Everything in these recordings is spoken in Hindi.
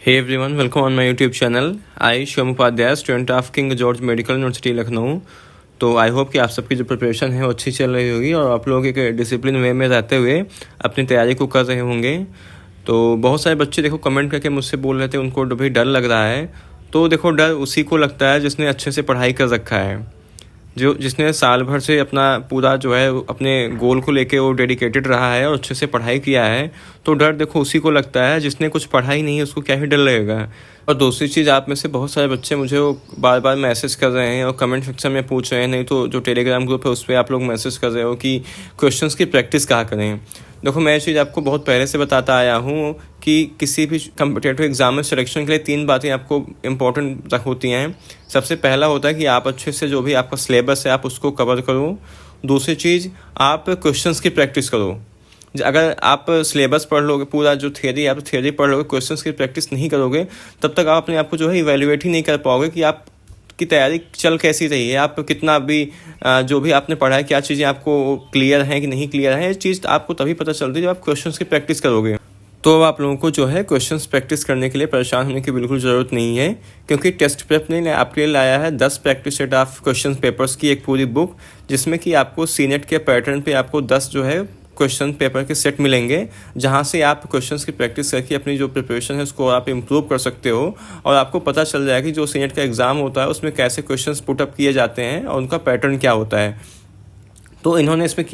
Hey everyone, welcome on my YouTube channel. I Shivam Upadhyay, student of King George Medical University Lucknow. तो आई होप कि आप सबकी जो प्रिपरेशन है वो अच्छी चल रही होगी और आप लोग एक डिसिप्लिन वे में रहते हुए अपनी तैयारी को कर रहे होंगे। तो बहुत सारे बच्चे देखो कमेंट करके मुझसे बोल रहे थे उनको भी डर लग रहा है। तो देखो डर उसी को लगता है जिसने अच्छे से पढ़ाई कर रखा है, जिसने साल भर से अपना पूरा जो है अपने गोल को लेके वो डेडिकेटेड रहा है और अच्छे से पढ़ाई किया है। तो डर देखो उसी को लगता है, जिसने कुछ पढ़ाई नहीं है उसको क्या ही डर लगेगा। और दूसरी चीज़, आप में से बहुत सारे बच्चे मुझे वो बार बार मैसेज कर रहे हैं और कमेंट सेक्शन में पूछ रहे हैं, नहीं तो जो टेलीग्राम ग्रुप है उस पर आप लोग मैसेज कर रहे हो कि क्वेश्चंस की प्रैक्टिस कहाँ करें। देखो मैं ये चीज़ आपको बहुत पहले से बताता आया हूँ कि किसी भी कम्पिटेटिव एग्जाम में सिलेक्शन के लिए 3 बातें आपको इम्पोर्टेंट होती हैं। सबसे पहला होता है कि आप अच्छे से जो भी आपका सिलेबस है आप उसको कवर करो। दूसरी चीज़, आप क्वेश्चंस की प्रैक्टिस करो। अगर आप सिलेबस पढ़ लोगे, पूरा जो थियरी आप थियरी पढ़ लोगे, क्वेश्चंस की प्रैक्टिस नहीं करोगे, तब तक आप अपने आप को जो है इवेल्युएट ही नहीं कर पाओगे कि आप की तैयारी चल कैसी रही है, आप कितना भी जो भी आपने पढ़ा है क्या चीज़ें आपको क्लियर हैं कि नहीं क्लियर है। ये चीज़ आपको तभी पता चलती है जब आप क्वेश्चंस की प्रैक्टिस करोगे। तो आप लोगों को जो है क्वेश्चंस प्रैक्टिस करने के लिए परेशान होने की बिल्कुल ज़रूरत नहीं है, क्योंकि टेस्ट प्रेप ने आपके लिए लाया है 10 practice set of question papers की एक पूरी बुक, जिसमें कि आपको सीनेट के पैटर्न पे आपको 10 जो है क्वेश्चन पेपर के सेट मिलेंगे, जहां से आप क्वेश्चंस की प्रैक्टिस करके अपनी जो प्रिपरेशन है उसको आप इम्प्रूव कर सकते हो। और आपको पता चल जाएगा कि जो सीनेट का एग्ज़ाम होता है उसमें कैसे क्वेश्चंस पुटअप किए जाते हैं और उनका पैटर्न क्या होता है। तो इन्होंने इसमें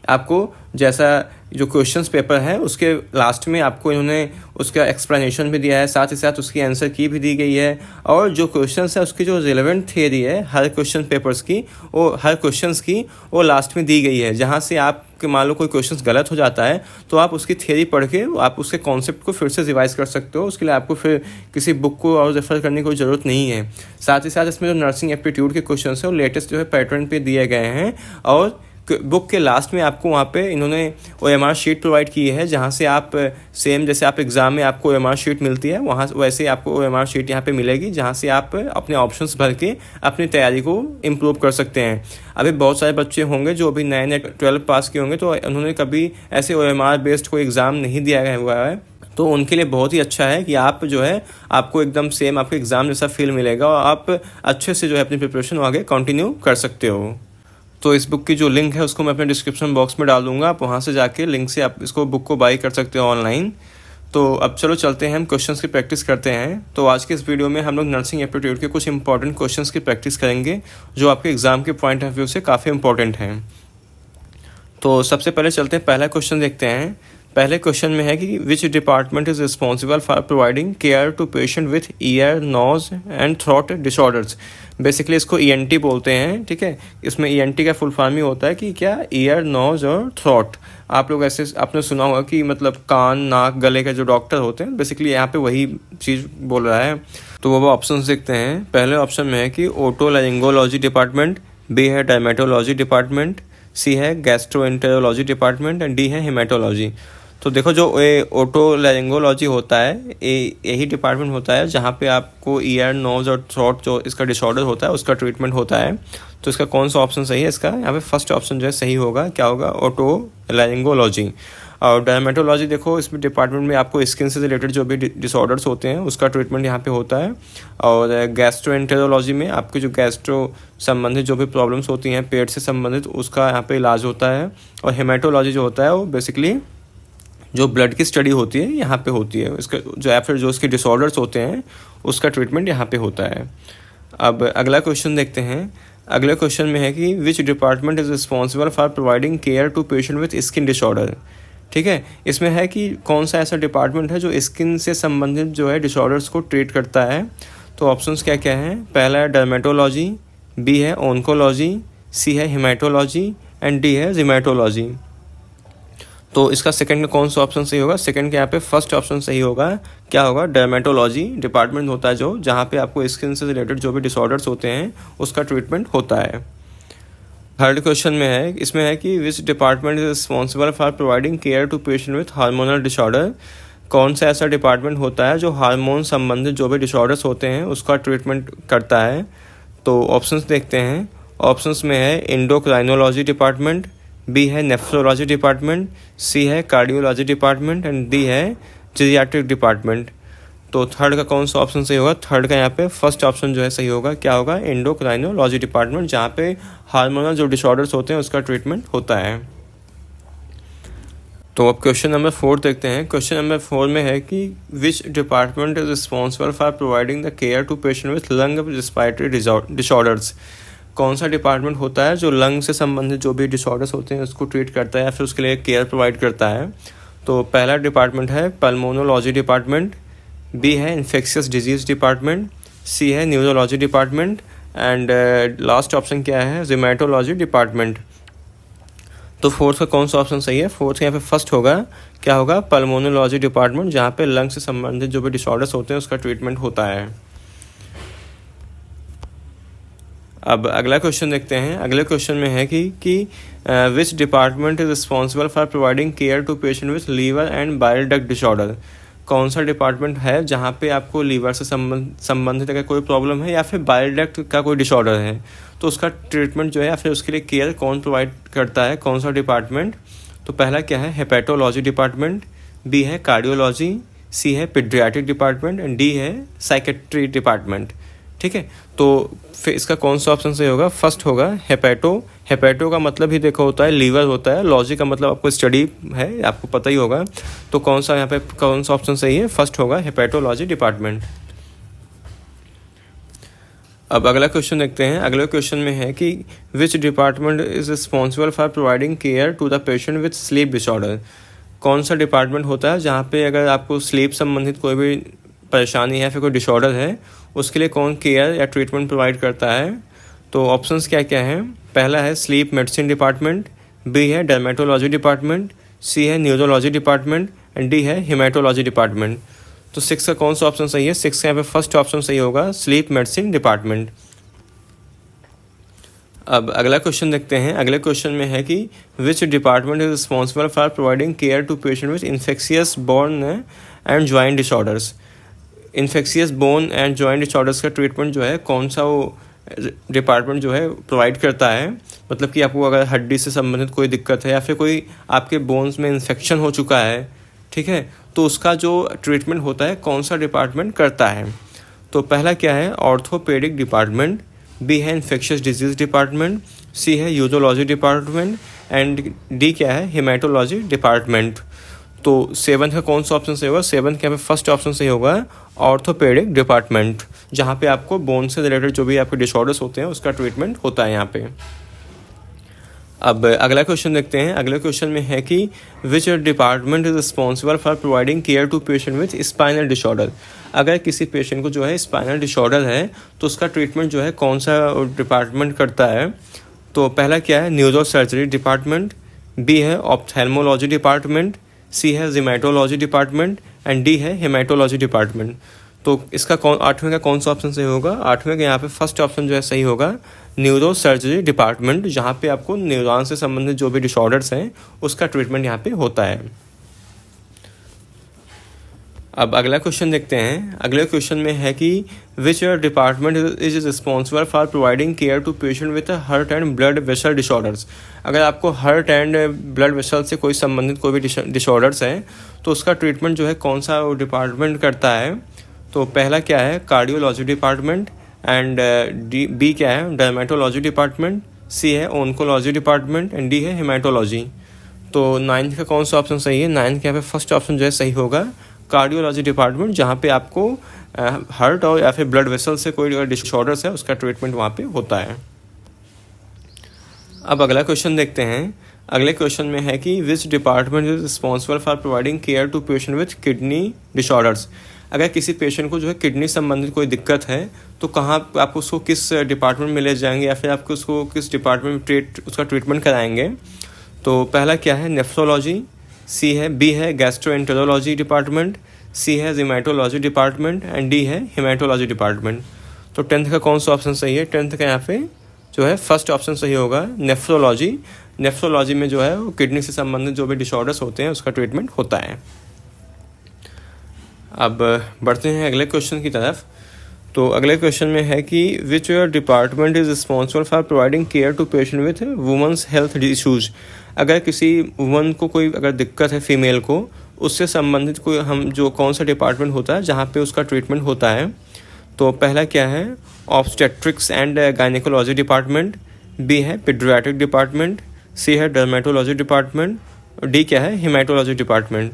आपको जैसा जो क्वेश्चंस पेपर है उसके लास्ट में आपको इन्होंने उसका एक्सप्लेनेशन भी दिया है, साथ ही साथ उसकी आंसर की भी दी गई है। और जो क्वेश्चंस है उसकी जो रिलेवेंट थियरी है हर क्वेश्चन पेपर्स की, वो हर क्वेश्चंस की वो लास्ट में दी गई है, जहां से आपके मान लो कोई क्वेश्चंस गलत हो जाता है तो आप उसकी थियरी पढ़ के आप उसके कॉन्सेप्ट को फिर से रिवाइज कर सकते हो। उसके लिए आपको फिर किसी बुक को और रेफर करने की कोई ज़रूरत नहीं है। साथ ही साथ इसमें जो नर्सिंग एप्टीट्यूड के क्वेश्चन है वो लेटेस्ट जो है पैटर्न पे दिए गए हैं। और बुक के लास्ट में आपको वहाँ पे इन्होंने OMR शीट प्रोवाइड की है, जहाँ से आप सेम जैसे आप एग्ज़ाम में आपको OMR शीट मिलती है वहाँ वैसे आपको OMR शीट यहाँ पे मिलेगी, जहाँ से आप अपने ऑप्शंस भर के अपनी तैयारी को इम्प्रूव कर सकते हैं। अभी बहुत सारे बच्चे होंगे जो अभी नए 12 पास किए होंगे, तो उन्होंने कभी ऐसे OMR बेस्ड कोई एग्ज़ाम नहीं दिया हुआ है, तो उनके लिए बहुत ही अच्छा है कि आप जो है आपको एकदम सेम आपके एग्ज़ाम जैसा फील मिलेगा और आप अच्छे से जो है अपनी प्रिपरेशन आगे कंटिन्यू कर सकते हो। तो इस बुक की जो लिंक है उसको मैं अपने डिस्क्रिप्शन बॉक्स में डाल दूंगा, आप वहाँ से जाके लिंक से आप इसको बुक को बाई कर सकते हो ऑनलाइन। तो अब चलो चलते हैं, हम क्वेश्चंस की प्रैक्टिस करते हैं। तो आज के इस वीडियो में हम लोग नर्सिंग एप्टीट्यूड के कुछ इंपॉर्टेंट क्वेश्चंस की प्रैक्टिस करेंगे, जो आपके एग्जाम के पॉइंट ऑफ व्यू से काफ़ी इंपॉर्टेंट हैं। तो सबसे पहले चलते हैं, पहला क्वेश्चन देखते हैं। पहले क्वेश्चन में है कि which department is responsible for providing care to patient with ear nose and throat disorders. Basically इसको ENT बोलते हैं, ठीक है। इसमें ENT का फुल फॉर्म ही होता है कि क्या ईयर नोज और थ्रोट। आप लोग ऐसे आपने सुना होगा कि मतलब कान नाक गले के जो डॉक्टर होते हैं, बेसिकली यहाँ पे वही चीज़ बोल रहा है। तो वो ऑप्शन देखते हैं। पहले ऑप्शन में है कि ओटोलैरिंगोलॉजी डिपार्टमेंट, बी है डर्मेटोलॉजी डिपार्टमेंट, सी है गैस्ट्रोएंटेरोलॉजी डिपार्टमेंट एंड डी है हेमेटोलॉजी। तो देखो जो ओटोलैरिंगोलॉजी होता है यही डिपार्टमेंट होता है जहाँ पे आपको ईयर नोज और थ्रोट जो इसका डिसऑर्डर होता है उसका ट्रीटमेंट होता है। तो इसका कौन सा ऑप्शन सही है? इसका यहाँ पे फर्स्ट ऑप्शन जो है सही होगा। क्या होगा? ओटोलैरिंगोलॉजी। और डर्मेटोलॉजी देखो इसमें डिपार्टमेंट में आपको स्किन से रिलेटेड जो भी डिसऑर्डर्स होते हैं उसका ट्रीटमेंट यहाँ पे होता है। और गैस्ट्रोएंटेरोलॉजी में आपके जो गैस्ट्रो संबंधित जो भी प्रॉब्लम्स होती हैं पेट से संबंधित उसका यहाँ पे इलाज होता है। और हेमेटोलॉजी जो होता है वो बेसिकली जो ब्लड की स्टडी होती है यहाँ पे होती है, इसका जो या फिर जो इसके डिसऑर्डर्स होते हैं उसका ट्रीटमेंट यहाँ पे होता है। अब अगला क्वेश्चन देखते हैं। अगले क्वेश्चन में है कि which department is responsible for providing care to patient with skin disorder. ठीक है, इसमें है कि कौन सा ऐसा डिपार्टमेंट है जो स्किन से संबंधित जो है डिसऑर्डर्स को ट्रीट करता है। तो ऑप्शंस क्या क्या हैं? पहला है डर्मेटोलॉजी, बी है ऑन्कोलॉजी, सी है हेमेटोलॉजी एंड डी है रिमेटोलॉजी। तो इसका सेकंड में कौन सा ऑप्शन सही होगा? सेकंड के यहाँ पे फर्स्ट ऑप्शन सही होगा। क्या होगा? डर्मेटोलॉजी डिपार्टमेंट होता है जो जहाँ पे आपको स्किन से रिलेटेड जो भी डिसऑर्डर्स होते हैं उसका ट्रीटमेंट होता है। थर्ड क्वेश्चन में है, इसमें है कि which department is responsible for providing care to patient with hormonal disorder. कौन सा ऐसा डिपार्टमेंट होता है जो हार्मोन संबंधित जो भी डिसऑर्डर्स होते हैं उसका ट्रीटमेंट करता है। तो ऑप्शंस देखते हैं। ऑप्शंस में है एंडोक्राइनोलॉजी डिपार्टमेंट, बी है नेफ्रोलॉजी डिपार्टमेंट, सी है कार्डियोलॉजी डिपार्टमेंट एंड डी है जीरियाट्रिक डिपार्टमेंट। तो थर्ड का कौन सा ऑप्शन सही होगा? थर्ड का यहाँ पे फर्स्ट ऑप्शन जो है सही होगा। क्या होगा? एंडोक्राइनोलॉजी डिपार्टमेंट, जहाँ पे हार्मोनल जो डिसऑर्डर्स होते हैं उसका ट्रीटमेंट होता है। तो अब क्वेश्चन नंबर 4 देखते हैं। क्वेश्चन नंबर 4 में है कि which department is responsible for providing the care to patient with lung respiratory disorders. कौन सा डिपार्टमेंट होता है जो लंग से संबंधित जो भी डिसऑर्डर्स होते हैं उसको ट्रीट करता है या फिर उसके लिए केयर प्रोवाइड करता है? तो पहला डिपार्टमेंट है पल्मोनोलॉजी डिपार्टमेंट, बी है इन्फेक्शियस डिजीज़ डिपार्टमेंट, सी है neurology department and last option क्या है? रिमेटोलॉजी डिपार्टमेंट। तो फोर्थ का कौन सा ऑप्शन सही है? फोर्थ यहाँ पे फर्स्ट होगा। क्या होगा? पल्मोनोलॉजी डिपार्टमेंट, जहाँ पे लंग से संबंधित जो भी डिसऑर्डर्स होते हैं उसका ट्रीटमेंट होता है। अब अगला क्वेश्चन देखते हैं। अगले क्वेश्चन में है कि which department is responsible for providing care to patient with liver and bile duct disorder. कौन सा डिपार्टमेंट है जहाँ पे आपको लीवर से संबंधित अगर कोई प्रॉब्लम है या फिर बाइल डक्ट का कोई डिसऑर्डर है तो उसका ट्रीटमेंट जो है या फिर उसके लिए केयर कौन प्रोवाइड करता है? कौन सा डिपार्टमेंट? तो पहला क्या है? हेपेटोलॉजी डिपार्टमेंट, बी है कार्डियोलॉजी, सी है पीडियाट्रिक डिपार्टमेंट एंड डी है साइकेट्री डिपार्टमेंट। ठीक है, तो फिर इसका कौन सा ऑप्शन सही होगा? फर्स्ट होगा हेपेटो। हेपेटो का मतलब ही देखो होता है लीवर होता है, लॉजी का मतलब आपको स्टडी है, आपको पता ही होगा। तो कौन सा यहाँ पे कौन सा ऑप्शन सही है? फर्स्ट होगा हेपेटोलॉजी डिपार्टमेंट। अब अगला क्वेश्चन देखते हैं। अगले क्वेश्चन में है कि which department is responsible for providing care to the patient with sleep disorder. कौन सा डिपार्टमेंट होता है जहाँ पे अगर आपको स्लीप संबंधित कोई भी परेशानी है फिर कोई डिसऑर्डर है उसके लिए कौन केयर या ट्रीटमेंट प्रोवाइड करता है? तो ऑप्शंस क्या क्या हैं? पहला है स्लीप मेडिसिन डिपार्टमेंट, बी है डर्मेटोलॉजी डिपार्टमेंट, सी है न्यूरोलॉजी डिपार्टमेंट एंड डी है हेमेटोलॉजी डिपार्टमेंट। तो 6 का कौन सा ऑप्शन सही है? 6 का यहाँ पे फर्स्ट ऑप्शन सही होगा, स्लीप मेडिसिन डिपार्टमेंट। अब अगला क्वेश्चन देखते हैं। अगले क्वेश्चन में है कि which department is responsible for providing care to patient with infectious bone and joint disorders. Infectious bone and joint disorders का ट्रीटमेंट जो है कौन सा वो डिपार्टमेंट जो है प्रोवाइड करता है? मतलब कि आपको अगर हड्डी से संबंधित कोई दिक्कत है या फिर कोई आपके बोन्स में इन्फेक्शन हो चुका है, ठीक है, तो उसका जो ट्रीटमेंट होता है कौन सा डिपार्टमेंट करता है? तो पहला क्या है? ऑर्थोपेडिक डिपार्टमेंट, बी है इन्फेक्शियस डिजीज डिपार्टमेंट, सी है यूरोलॉजी डिपार्टमेंट एंड डी क्या है? Haematology department. तो 7 का कौन सा ऑप्शन सही होगा? 7 के यहाँ पे फर्स्ट ऑप्शन सही होगा, ऑर्थोपेडिक डिपार्टमेंट, जहाँ पे आपको बोन से रिलेटेड जो भी आपके डिसऑर्डर्स होते हैं उसका ट्रीटमेंट होता है यहाँ पे। अब अगला क्वेश्चन देखते हैं। अगले क्वेश्चन में है कि which department is responsible for providing care to patient with spinal disorder. अगर किसी पेशेंट को जो है स्पाइनल डिसऑर्डर है तो उसका ट्रीटमेंट जो है कौन सा डिपार्टमेंट करता है? तो पहला क्या है? न्यूरो सर्जरी डिपार्टमेंट, बी है ऑप्थेल्मोलॉजी डिपार्टमेंट, सी है जिमेटोलॉजी डिपार्टमेंट एंड डी है हेमेटोलॉजी डिपार्टमेंट। तो इसका 8वें का कौन सा ऑप्शन सही होगा? 8वें का यहाँ पे फर्स्ट ऑप्शन जो है सही होगा, न्यूरो सर्जरी डिपार्टमेंट, जहाँ पे आपको न्यूरॉन से संबंधित जो भी डिसऑर्डर्स हैं उसका ट्रीटमेंट यहाँ पे होता है। अब अगला क्वेश्चन देखते हैं। अगले क्वेश्चन में है कि which department is responsible for providing care to patient with heart and blood vessel disorders. अगर आपको हार्ट एंड ब्लड वेसल से कोई संबंधित कोई भी डिसऑर्डर्स है तो उसका ट्रीटमेंट जो है कौन सा डिपार्टमेंट करता है? तो पहला क्या है? कार्डियोलॉजी डिपार्टमेंट एंड बी क्या है? डर्मेटोलॉजी डिपार्टमेंट, सी है ओंकोलॉजी डिपार्टमेंट एंड डी है हेमेटोलॉजी। तो 9 का कौन सा ऑप्शन सही है? 9 के यहाँ पे फर्स्ट ऑप्शन जो है सही होगा, कार्डियोलॉजी डिपार्टमेंट, जहाँ पे आपको हार्ट और या फिर ब्लड वेसल से कोई डिसऑर्डर्स है उसका ट्रीटमेंट वहाँ पे होता है। अब अगला क्वेश्चन देखते हैं। अगले क्वेश्चन में है कि which department is responsible for providing care to patient with kidney disorders. अगर किसी पेशेंट को जो है किडनी संबंधित कोई दिक्कत है तो कहाँ आप उसको किस डिपार्टमेंट में ले जाएंगे या फिर आपको उसको किस डिपार्टमेंट में उसका ट्रीटमेंट कराएंगे? तो पहला क्या है? नेफ्रोलॉजी, सी है बी है गैस्ट्रोएंटेरोलॉजी डिपार्टमेंट, सी है जिमेटोलॉजी डिपार्टमेंट एंड डी है हेमेटोलॉजी डिपार्टमेंट। तो 10th का कौन सा ऑप्शन सही है? 10th का यहाँ पे जो है फर्स्ट ऑप्शन सही होगा, नेफ्रोलॉजी। नेफ्रोलॉजी में जो है वो किडनी से संबंधित जो भी डिसऑर्डर्स होते हैं उसका ट्रीटमेंट होता है। अब बढ़ते हैं अगले क्वेश्चन की तरफ। तो अगले क्वेश्चन में है कि which department is responsible for providing care to patient with women's health issues. अगर किसी वुमन को कोई अगर दिक्कत है फीमेल को, उससे संबंधित कोई हम जो कौन सा डिपार्टमेंट होता है जहाँ पे उसका ट्रीटमेंट होता है। तो पहला क्या है, obstetrics and gynaecology department, B है पीडियाट्रिक डिपार्टमेंट, सी है डर्मेटोलॉजी डिपार्टमेंट, डी क्या है हेमाटोलॉजी डिपार्टमेंट।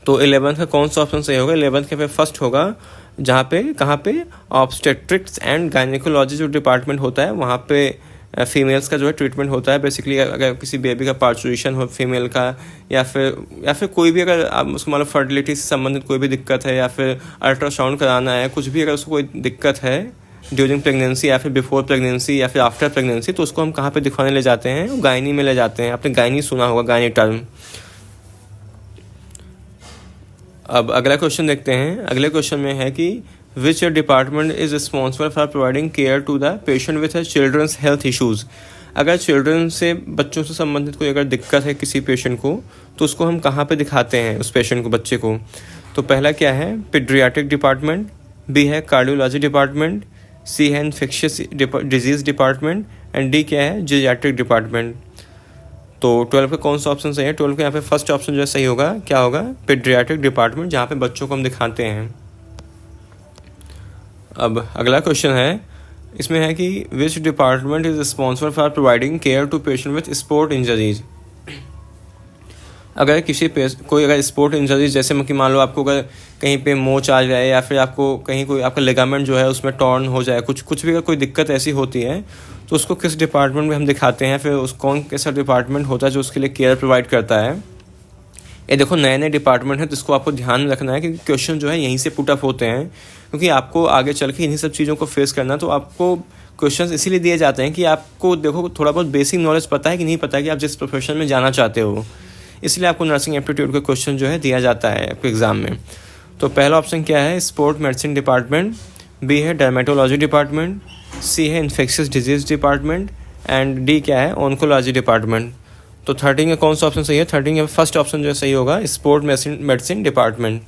तो 11th का कौन सा ऑप्शन सही होगा? 11th के पे फर्स्ट होगा, जहाँ पे कहाँ पे ऑब्स्टेट्रिक्स एंड गायनेकोलॉजी जो डिपार्टमेंट होता है वहाँ पे फीमेल्स का जो है ट्रीटमेंट होता है। बेसिकली अगर किसी बेबी का पार्चुरेशन हो फीमेल का, या फिर कोई भी अगर आप उसको मतलब फर्टिलिटी से संबंधित कोई भी दिक्कत है, या फिर अल्ट्रासाउंड कराना है, कुछ भी अगर उसको कोई दिक्कत है ड्यूरिंग प्रेगनेंसी या फिर बिफोर प्रेगनेंसी या फिर आफ्टर प्रेगनेंसी, तो उसको हम कहाँ पे दिखवाने ले जाते हैं? गायनी में ले जाते हैं। आपने गायनी सुना होगा, गायनी टर्म। अब अगला क्वेश्चन देखते हैं। अगले क्वेश्चन में है कि which department is responsible for providing care to the patient with children's health issues. अगर चिल्ड्रन से, बच्चों से संबंधित कोई अगर दिक्कत है किसी पेशेंट को, तो उसको हम कहाँ पे दिखाते हैं उस पेशेंट को, बच्चे को? तो पहला क्या है, पीडियाट्रिक डिपार्टमेंट, बी है कार्डियोलॉजी डिपार्टमेंट, सी है infectious disease department, and D क्या है जीरियाट्रिक डिपार्टमेंट। तो 12 का कौन सा ऑप्शन सही है? 12 का यहाँ पे फर्स्ट ऑप्शन जो है सही होगा, क्या होगा? पीडियाट्रिक डिपार्टमेंट, जहाँ पे बच्चों को हम दिखाते हैं। अब अगला क्वेश्चन है, इसमें है कि which department is responsible for providing care to patient with sport injuries. अगर कोई अगर स्पोर्ट इंजरीज, जैसे कि मान लो आपको अगर कहीं पे मोच आ जाए, या फिर आपको कहीं कोई आपका लिगामेंट जो है उसमें टॉर्न हो जाए, कुछ भी अगर कोई दिक्कत ऐसी होती है, तो उसको किस डिपार्टमेंट में हम दिखाते हैं? फिर कौन कैसा डिपार्टमेंट होता है जो उसके लिए केयर प्रोवाइड करता है? ये देखो नए नए डिपार्टमेंट है, तो इसको आपको ध्यान में रखना है कि क्वेश्चन जो है यहीं से पुट अप होते हैं, क्योंकि आपको आगे चल के इन्हीं सब चीज़ों को फेस करना। तो आपको क्वेश्चंस इसीलिए दिए जाते हैं कि आपको देखो थोड़ा बहुत बेसिक नॉलेज पता है कि नहीं पता है कि आप जिस प्रोफेशन में जाना चाहते हो, इसलिए आपको नर्सिंग एप्टीट्यूड का क्वेश्चन जो है दिया जाता है आपके एग्ज़ाम में। तो पहला ऑप्शन क्या है, स्पोर्ट मेडिसिन डिपार्टमेंट, बी है डर्मेटोलॉजी डिपार्टमेंट, सी है infectious disease department, and D क्या है ऑन्कोलॉजी डिपार्टमेंट। तो 13 का कौन सा ऑप्शन सही है? 13 का फर्स्ट ऑप्शन जो सही होगा, स्पोर्ट मेडिसिन डिपार्टमेंट।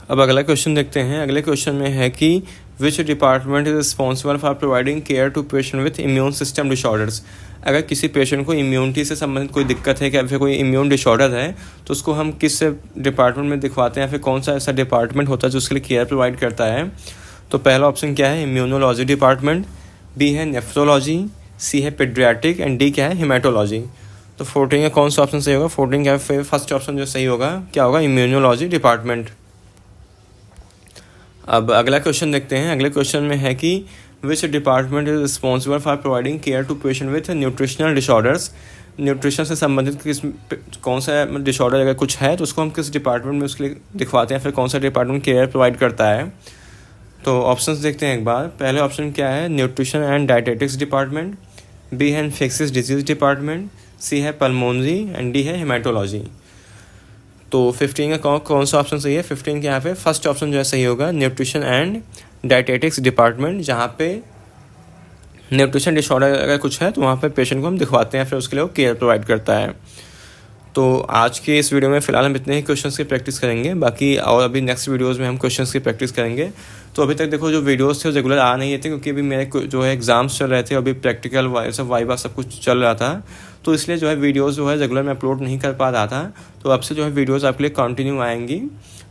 अब अगला क्वेश्चन देखते हैं। अगले क्वेश्चन में है कि which department is responsible for providing care to patient with immune system disorders. अगर किसी पेशेंट को इम्यूनिटी से संबंधित कोई दिक्कत है, या फिर कोई इम्यून डिसऑर्डर है, तो उसको हम किस डिपार्टमेंट में दिखवाते हैं, फिर कौन सा ऐसा डिपार्टमेंट होता है जो उसके लिए केयर प्रोवाइड करता है? तो पहला ऑप्शन क्या है, इम्यूनोलॉजी डिपार्टमेंट, बी है नेफ्रोलॉजी, सी है पीडियाट्रिक, एंड डी क्या है हेमाटोलॉजी। तो 14 का कौन सा ऑप्शन सही होगा? 14 का फर्स्ट ऑप्शन जो सही होगा, क्या होगा? Immunology department. अब अगला क्वेश्चन देखते हैं। अगले क्वेश्चन में है कि which department is responsible for providing care to patient with nutritional disorders. Nutrition से संबंधित कौन सा डिसऑर्डर अगर कुछ है, तो उसको हम किस डिपार्टमेंट में उसके लिए दिखवाते हैं, फिर कौन सा डिपार्टमेंट केयर प्रोवाइड करता है? तो ऑप्शंस देखते हैं एक बार। पहले ऑप्शन क्या है, nutrition and dietetics department, B है इन्फेक्शियस डिजीज डिपार्टमेंट, सी है पल्मोनरी, एंड डी है हेमाटोलॉजी। तो 15 का कौन सा ऑप्शन सही है? 15 के यहाँ पे फर्स्ट ऑप्शन जो है सही होगा, न्यूट्रिशन एंड डायटेटिक्स डिपार्टमेंट, जहाँ पे न्यूट्रिशन डिसऑर्डर अगर कुछ है तो वहाँ पे पेशेंट को हम दिखवाते हैं, फिर उसके लिए वो केयर प्रोवाइड करता है। तो आज के इस वीडियो में फ़िलहाल हम इतने ही क्वेश्चंस की प्रैक्टिस करेंगे, बाकी और अभी नेक्स्ट वीडियोस में हम क्वेश्चंस की प्रैक्टिस करेंगे। तो अभी तक देखो जो वीडियोस थे वो रेगुलर आ नहीं थे, क्योंकि अभी मेरे जो है एग्ज़ाम्स चल रहे थे, अभी प्रैक्टिकल सब वाइवा सब कुछ चल रहा था, तो इसलिए जो है वीडियोज़ जो है रेगुलर मैं अपलोड नहीं कर पा रहा था। तो अब से जो है वीडियोज़ आपके लिए कंटिन्यू आएंगी।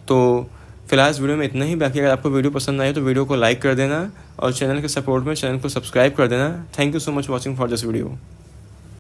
तो फिलहाल इस वीडियो में इतना ही। बाकी अगर आपको वीडियो पसंद आए तो वीडियो को लाइक कर देना, और चैनल के सपोर्ट में चैनल को सब्सक्राइब कर देना। Thank you so much watching for this video.